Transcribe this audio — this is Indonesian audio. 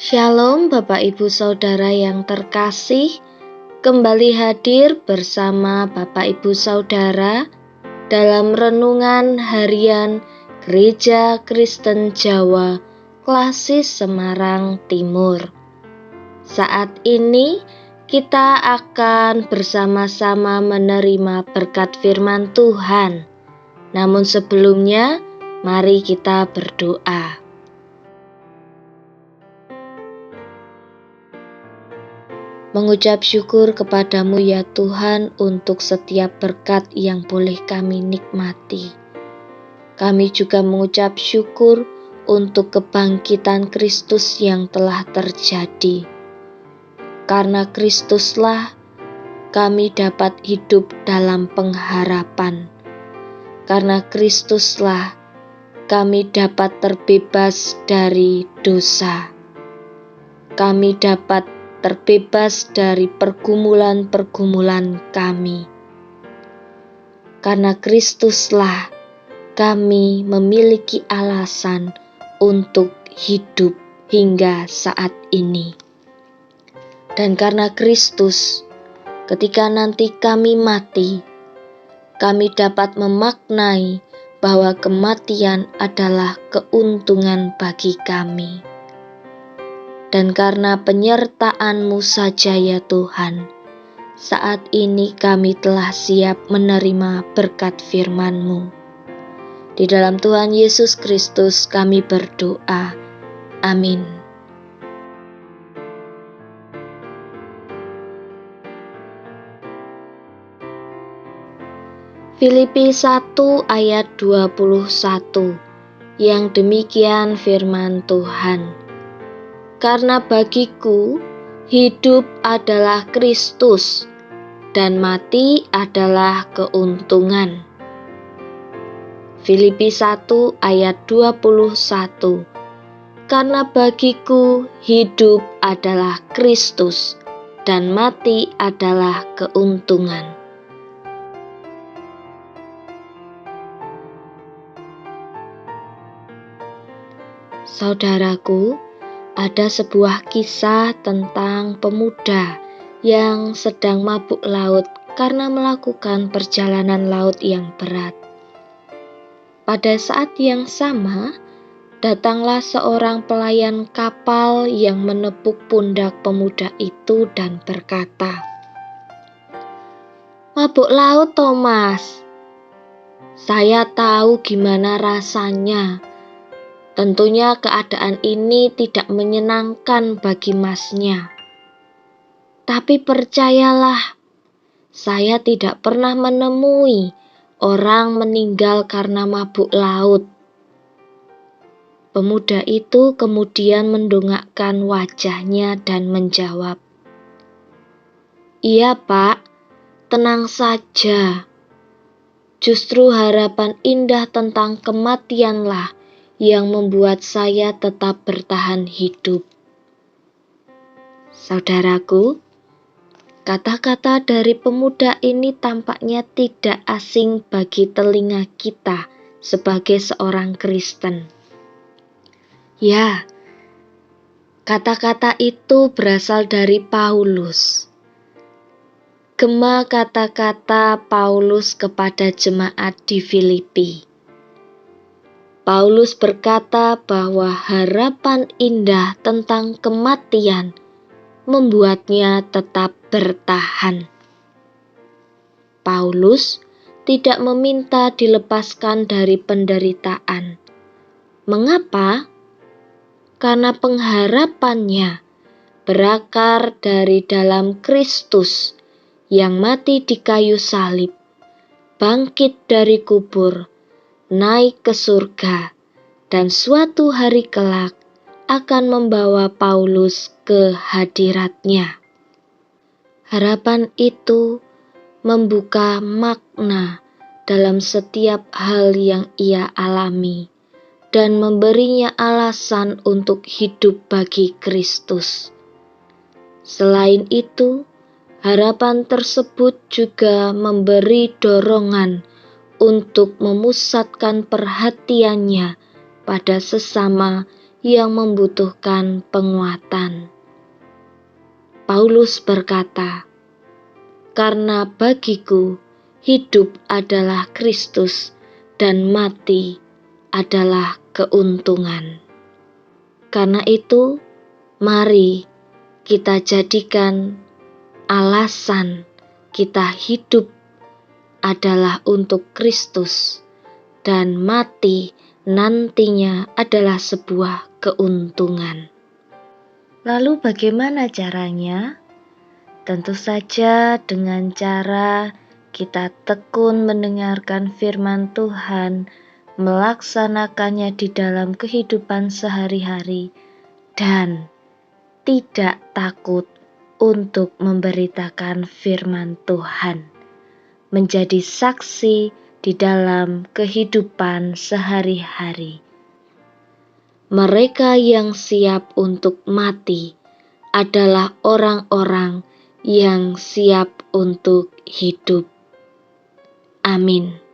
Shalom Bapak Ibu Saudara yang terkasih, kembali hadir bersama Bapak Ibu Saudara dalam renungan harian Gereja Kristen Jawa Klasis Semarang Timur. Saat ini kita akan bersama-sama menerima berkat firman Tuhan. Namun sebelumnya, mari kita berdoa. Mengucap syukur kepadamu ya Tuhan untuk setiap berkat yang boleh kami nikmati. Kami juga mengucap syukur untuk kebangkitan Kristus yang telah terjadi. Karena Kristuslah kami dapat hidup dalam pengharapan. Karena Kristuslah kami dapat terbebas dari dosa. Kami dapat terbebas dari pergumulan-pergumulan kami. Karena Kristuslah kami memiliki alasan untuk hidup hingga saat ini. Dan karena Kristus, ketika nanti kami mati, kami dapat memaknai bahwa kematian adalah keuntungan bagi kami. Dan karena penyertaan-Mu saja ya Tuhan, saat ini kami telah siap menerima berkat firman-Mu. Di dalam Tuhan Yesus Kristus kami berdoa. Amin. Filipi 1 ayat 21, yang demikian firman Tuhan. Karena bagiku, hidup adalah Kristus, dan mati adalah keuntungan. Filipi 1 ayat 21. Karena bagiku, hidup adalah Kristus, dan mati adalah keuntungan. Saudaraku, ada sebuah kisah tentang pemuda yang sedang mabuk laut karena melakukan perjalanan laut yang berat. Pada saat yang sama, datanglah seorang pelayan kapal yang menepuk pundak pemuda itu dan berkata, "Mabuk laut, Thomas. Saya tahu gimana rasanya. Tentunya keadaan ini tidak menyenangkan bagi masnya. Tapi percayalah, saya tidak pernah menemui orang meninggal karena mabuk laut." Pemuda itu kemudian mendongakkan wajahnya dan menjawab, "Iya Pak, tenang saja. Justru harapan indah tentang kematianlah yang membuat saya tetap bertahan hidup." Saudaraku, kata-kata dari pemuda ini tampaknya tidak asing bagi telinga kita sebagai seorang Kristen. Ya, kata-kata itu berasal dari Paulus. Gema kata-kata Paulus kepada jemaat di Filipi. Paulus berkata bahwa harapan indah tentang kematian membuatnya tetap bertahan. Paulus tidak meminta dilepaskan dari penderitaan. Mengapa? Karena pengharapannya berakar dari dalam Kristus yang mati di kayu salib, bangkit dari kubur, naik ke surga, dan suatu hari kelak akan membawa Paulus ke hadiratnya. Harapan itu membuka makna dalam setiap hal yang ia alami dan memberinya alasan untuk hidup bagi Kristus. Selain itu, harapan tersebut juga memberi dorongan untuk memusatkan perhatiannya pada sesama yang membutuhkan penguatan. Paulus berkata, "Karena bagiku hidup adalah Kristus dan mati adalah keuntungan." Karena itu, mari kita jadikan alasan kita hidup adalah untuk Kristus dan mati nantinya adalah sebuah keuntungan. Lalu bagaimana caranya? Tentu saja dengan cara kita tekun mendengarkan firman Tuhan, melaksanakannya di dalam kehidupan sehari-hari, dan tidak takut untuk memberitakan firman Tuhan, menjadi saksi di dalam kehidupan sehari-hari. Mereka yang siap untuk mati adalah orang-orang yang siap untuk hidup. Amin.